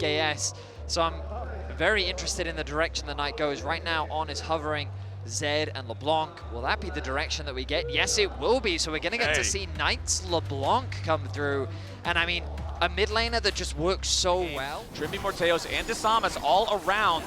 VKS. So I'm very interested in the direction the Knight goes. Right now, On is hovering Zed and LeBlanc. Will that be the direction that we get? Yes, it will be. So we're going to get to see Knight's LeBlanc come through. And I mean, a mid laner that just works so well. Trimby, Morteos, and Desamas all around.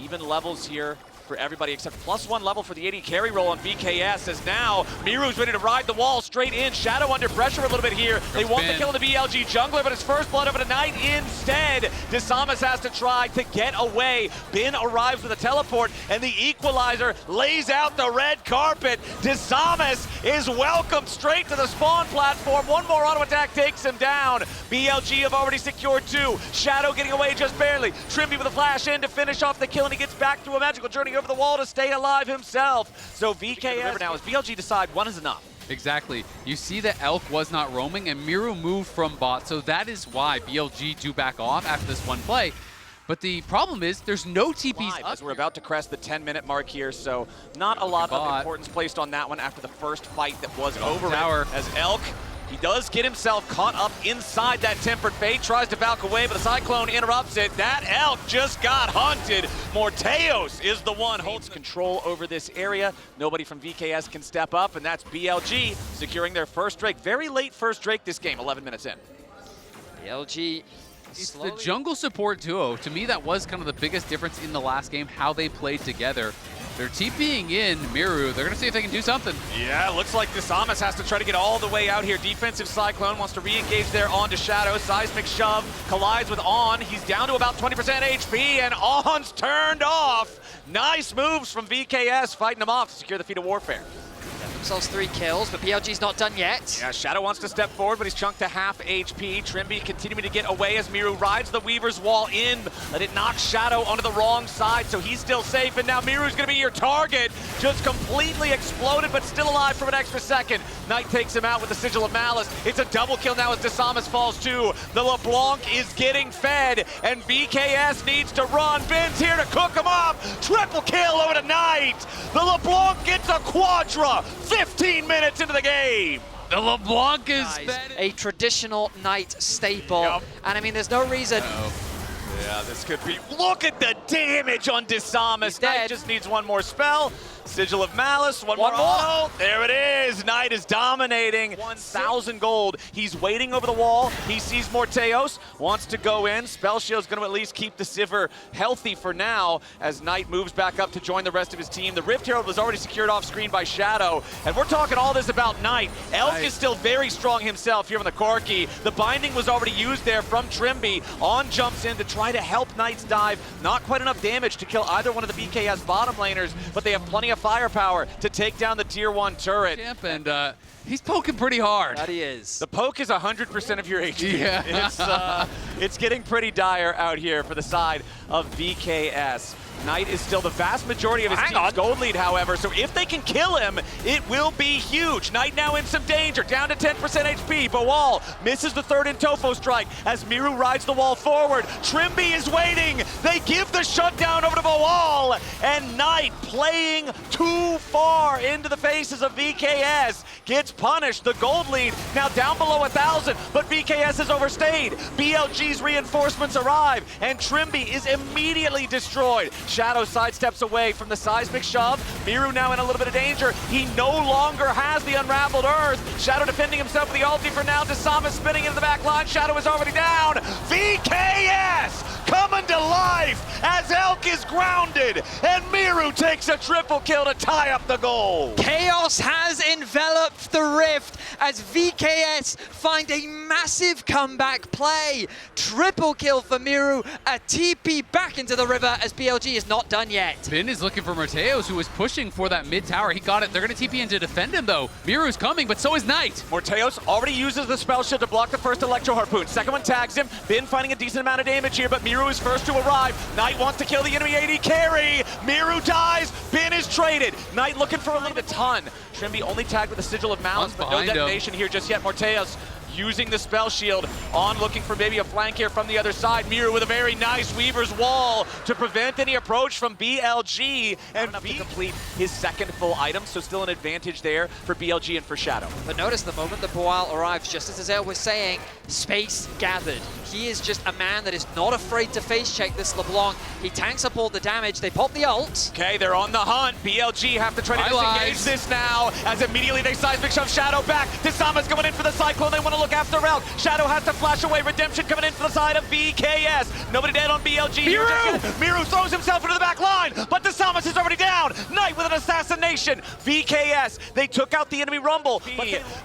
Even levels here for everybody except +1 level for the AD carry role on VKS, as now Meiru's ready to ride the wall straight in. Shadow under pressure a little bit here. They want to kill the BLG jungler, but it's first blood over to Knight instead. Desamas has to try to get away. Bin arrives with a teleport, and the equalizer lays out the red carpet. Desamas is welcomed straight to the spawn platform. One more auto attack takes him down. BLG have already secured 2. Shadow getting away just barely. Trimby with a flash in to finish off the kill, and he gets back through a magical journey over the wall to stay alive himself. So VKS now, as BLG decide one is enough. Exactly. You see that Elk was not roaming, and Meiru moved from bot, so that is why BLG do back off after this one play. But the problem is, there's no TPs up. As we're about to crest the 10-minute mark here, so not a lot of importance placed on that one after the first fight that was over. Tower. As Elk, he does get himself caught up inside that Tempered Fate, tries to Valk away, but the Cyclone interrupts it. That Elk just got hunted. Morteos is the one holds control over this area. Nobody from VKS can step up, and that's BLG securing their first Drake. Very late first Drake this game, 11 minutes in. BLG. It's the jungle support duo. To me, that was kind of the biggest difference in the last game, how they played together. They're TPing in Meiru. They're going to see if they can do something. Yeah, looks like Desamas has to try to get all the way out here. Defensive Cyclone wants to re-engage there onto Shadow. Seismic shove collides with On. He's down to about 20% HP, and On's turned off. Nice moves from VKS, fighting him off to secure the feat of warfare. Themselves 3 kills, but BLG's not done yet. Yeah, Shadow wants to step forward, but he's chunked to half HP. Trimby continuing to get away as Meiru rides the Weaver's wall in, but it knocks Shadow onto the wrong side, so he's still safe, and now Meiru's gonna be your target. Just completely exploded, but still alive for an extra second. Knight takes him out with the Sigil of Malice. It's a double kill now as Desamas falls too. The LeBlanc is getting fed, and VKS needs to run. Ben's here to cook him up. Triple kill over to Knight. The LeBlanc gets a quadra. 15 minutes into the game. The LeBlanc is a traditional Knight staple. Yep. And I mean, there's no reason. Yeah, this could be. Look at the damage on Desamas. Knight just needs one more spell. Sigil of Malice, one more auto. There it is. Knight is dominating. 1,000 gold. He's waiting over the wall. He sees Morteos, wants to go in. Spell Shield's going to at least keep the Sivir healthy for now as Knight moves back up to join the rest of his team. The Rift Herald was already secured off screen by Shadow. And we're talking all this about Knight. Elk is still very strong himself here on the Corki. The binding was already used there from Trimby. On jumps in to try to help Knight's dive. Not quite enough damage to kill either one of the BKS bottom laners, but they have plenty of firepower to take down the tier 1 turret. And he's poking pretty hard. That he is. The poke is 100% of your HP. Yeah. It's getting pretty dire out here for the side of VKS. Knight is still the vast majority of his team's gold lead, however, so if they can kill him, it will be huge. Knight now in some danger, down to 10% HP. Bawal misses the third in Tofo strike as Meiru rides the wall forward. Trimby is waiting. They give the shutdown over to Bawal, and Knight playing too far into the faces of VKS gets punished. The gold lead now down below 1,000, but VKS has overstayed. BLG's reinforcements arrive, and Trimby is immediately destroyed. Shadow sidesteps away from the seismic shove. Meiru now in a little bit of danger. He no longer has the unraveled earth. Shadow defending himself with the ulti for now. Desamas spinning into the back line. Shadow is already down. VKS coming to life as Elk is grounded, and Meiru takes a triple kill to tie up the goal. Chaos has enveloped the Rift as VKS find a massive comeback play. Triple kill for Meiru, a TP back into the river as BLG is not done yet. Bin is looking for Morteos, who was pushing for that mid tower. He got it. They're going to TP in to defend him, though. Meiru's coming, but so is Knight. Morteos already uses the spell shield to block the first Electro Harpoon. Second one tags him. Bin finding a decent amount of damage here, but Meiru is first to arrive. Knight wants to kill the enemy AD carry. Meiru dies. Bin is traded. Knight looking for a little bit ton. Trimby only tagged with the Sigil of Malice, but no detonation here just yet. Morteos using the spell shield. On looking for maybe a flank here from the other side. Meiru with a very nice Weaver's Wall to prevent any approach from BLG, and to complete his second full item, so still an advantage there for BLG and for Shadow. But notice the moment that Bawal arrives, just as Azael was saying, space gathered. he is just a man that is not afraid to face check this LeBlanc. He tanks up all the damage. They pop the ult. Okay, they're on the hunt. BLG have to try to disengage this now, as immediately they seismic shove Shadow back. Desama's going in for the Cyclone. They want to look after Elk. Shadow has to flash away. Redemption coming in for the side of VKS. Nobody dead on BLG. Meiru throws himself into the back line, but Desamas is already down. Knight with an assassination. VKS, they took out the enemy Rumble.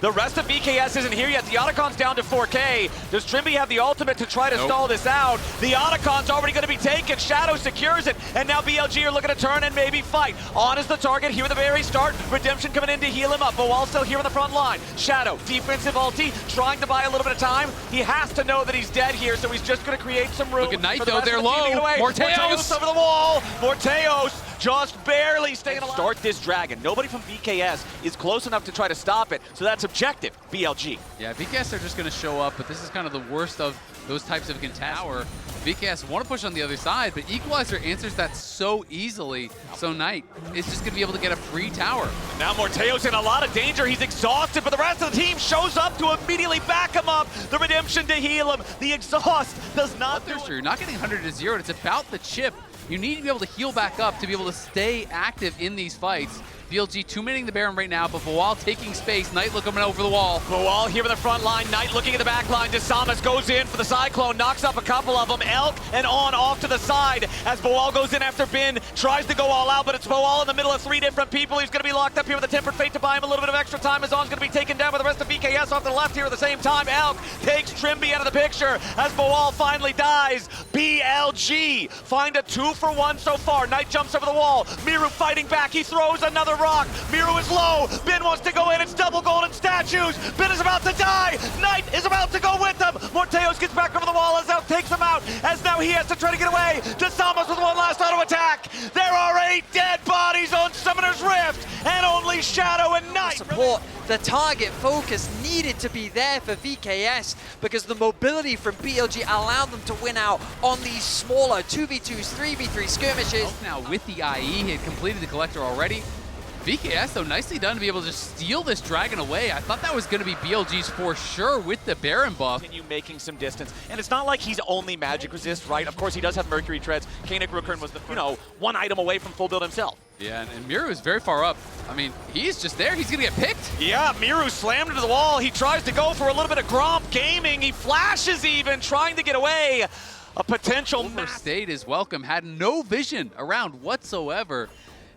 The rest of VKS isn't here yet. The Otacon's down to 4K. Does Trimby have the ultimate to try to stall this out? The Otacon's already going to be taken. Shadow secures it, and now BLG are looking to turn and maybe fight. On is the target here at the very start. Redemption coming in to heal him up. Boal still here on the front line. Shadow, defensive ulti, trying to buy a little bit of time. He has to know that he's dead here, so he's just going to create some room. Look at Knight though, they're low. Morteos over the wall. Morteos just barely staying alive. Start this dragon. Nobody from VKS is close enough to try to stop it, so that's objective, BLG. Yeah, VKS are just going to show up, but this is kind of the worst of those types of contests. VKS want to push on the other side, but Equalizer answers that so easily, so Knight is just going to be able to get a free tower. Now Morteo's in a lot of danger. He's exhausted, but the rest of the team shows up to immediately back him up. The Redemption to heal him. The exhaust does not do it. You're not getting 100 to 0. It's about the chip. You need to be able to heal back up to be able to stay active in these fights. BLG 2-minning the Baron right now, but Boal taking space. Knight looking over the wall. Boal here in the front line. Knight looking at the back line. Desamas goes in for the Cyclone, knocks up a couple of them. Elk and on off to the side as Boal goes in after Bin. Tries to go all out, but it's Boal in the middle of 3 different people. He's going to be locked up here with a Tempered Fate to buy him a little bit of extra time. As On's going to be taken down by the rest of VKS off to the left here at the same time. Elk takes Trimby out of the picture as Boal finally dies. BLG find a 2-for-1 so far. Knight jumps over the wall. Meiru fighting back. He throws another rock. Meiru is low. Bin wants to go in. It's double golden statues. Bin is about to die. Knight is about to go with them. Morteos gets back over the wall as Elk takes him out. As now he has to try to get away. Desamas with one last auto attack. There are 8 dead bodies on Summoner's Rift, and only Shadow and Knight. Support. The target focus needed to be there for VKS because the mobility from BLG allowed them to win out on these smaller 2v2s, 3v3 skirmishes. Now with the IE, he had completed the Collector already. VKS, though, nicely done to be able to just steal this dragon away. I thought that was going to be BLG's for sure with the Baron buff. Continue making some distance. And it's not like he's only magic resist, right? Of course, he does have Mercury Treads. Koenig Rookern was the, one item away from full build himself. Yeah, and Meiru is very far up. I mean, he's just there. He's going to get picked. Yeah, Meiru slammed into the wall. He tries to go for a little bit of Gromp gaming. He flashes even, trying to get away. A potential overstayed his welcome, had no vision around whatsoever.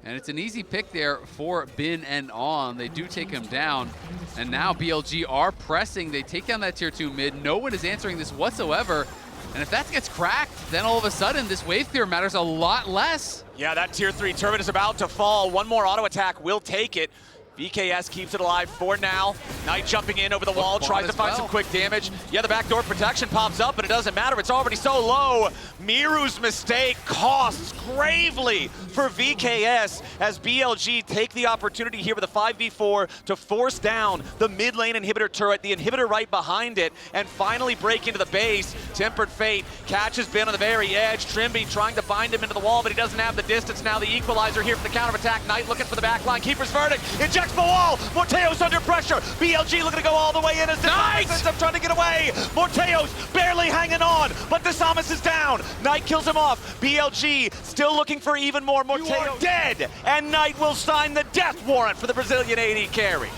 And it's an easy pick there for Bin and On. They do take him down. And now BLG are pressing. They take down that tier 2 mid. No one is answering this whatsoever. And if that gets cracked, then all of a sudden this wave clear matters a lot less. Yeah, that tier 3 turret is about to fall. One more auto attack will take it. VKS keeps it alive for now. Knight jumping in over the wall, tries to find some quick damage. Yeah, the backdoor protection pops up, but it doesn't matter. It's already so low. Meiru's mistake costs gravely for VKS as BLG take the opportunity here with a 5v4 to force down the mid lane inhibitor turret, the inhibitor right behind it, and finally break into the base. Tempered Fate catches Ben on the very edge. Trimby trying to bind him into the wall, but he doesn't have the distance. Now the equalizer here for the counterattack. Knight looking for the back line. Keeper's Verdict. Ejects Boal. Morteos under pressure. BLG looking to go all the way in as Desamas ends up trying to get away. Morteos barely hanging on, but Desamas is down. Knight kills him off. BLG still looking for even more. Morteos dead, and Knight will sign the death warrant for the Brazilian AD carry.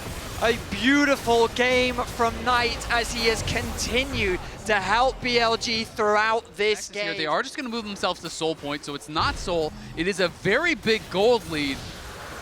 A beautiful game from Knight as he has continued to help BLG throughout this game. Here, they are just going to move themselves to Soul Point, so it's not Soul. It is a very big gold lead.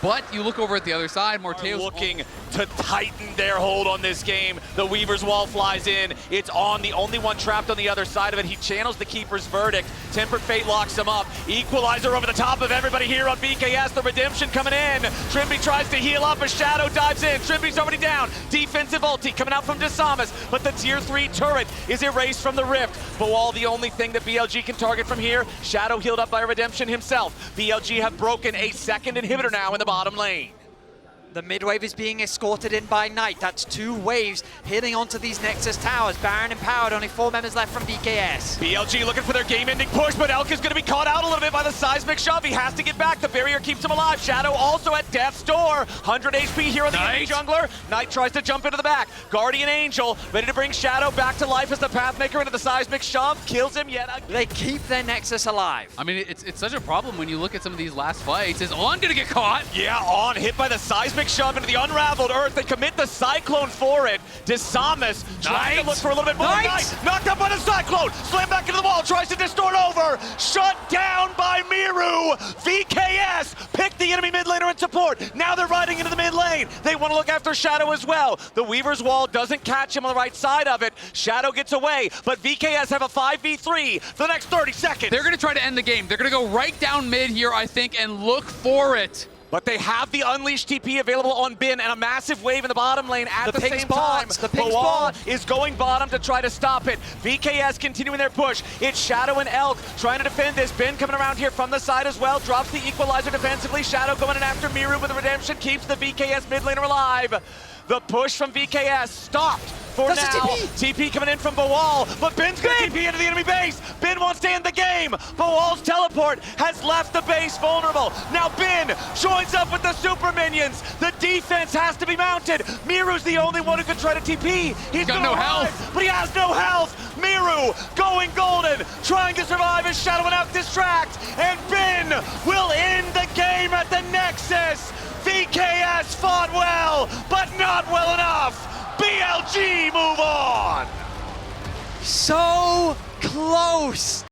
But you look over at the other side, Morteos looking to tighten their hold on this game. The Weaver's Wall flies in. It's On, the only one trapped on the other side of it. He channels the Keeper's Verdict. Tempered Fate locks him up. Equalizer over the top of everybody here on VKS. The Redemption coming in. Trimby tries to heal up as Shadow dives in. Trimby's already down. Defensive ulti coming out from Desamas, but the tier 3 turret is erased from the Rift. Boal, the only thing that BLG can target from here. Shadow healed up by Redemption himself. BLG have broken a second inhibitor now in the bottom lane. The mid wave is being escorted in by Knight. That's 2 waves hitting onto these Nexus towers. Baron empowered, only 4 members left from VKS. BLG looking for their game-ending push, but Elk is going to be caught out a little bit by the seismic shove. He has to get back. The barrier keeps him alive. Shadow also at death's door. 100 HP here on the enemy jungler. Knight tries to jump into the back. Guardian Angel ready to bring Shadow back to life as the Pathmaker into the seismic shove. Kills him yet again. They keep their Nexus alive. I mean, it's such a problem when you look at some of these last fights. Is On going to get caught? Yeah, On hit by the seismic shove into the unraveled earth. They commit the Cyclone for it. Desamus trying to look for a little bit more. Knight knocked up by the Cyclone. Slam back into the wall. Tries to distort over. Shut down by Meiru. VKS picked the enemy mid laner in support. Now they're riding into the mid lane. They want to look after Shadow as well. The Weaver's Wall doesn't catch him on the right side of it. Shadow gets away, but VKS have a 5v3 for the next 30 seconds. They're going to try to end the game. They're going to go right down mid here, I think, and look for it. But they have the Unleashed TP available on Bin and a massive wave in the bottom lane at the same time. The pink Boal is going bottom to try to stop it. VKS continuing their push. It's Shadow and Elk trying to defend this. Bin coming around here from the side as well. Drops the equalizer defensively. Shadow going in after Meiru with the redemption. Keeps the VKS mid laner alive. The push from VKS stopped for now. TP coming in from Boal, but Bin's gonna TP into the enemy base. Bin wants to end the game. Boal's teleport has left the base vulnerable. Now Bin joins up with the super minions. The defense has to be mounted. Meiru's the only one who can try to TP. He's got no health, but he has no health. Meiru going golden, trying to survive as Shadow and Elk distract, and Bin will end the game at the Nexus. VKS fought well, but not well enough. BLG move on. So close.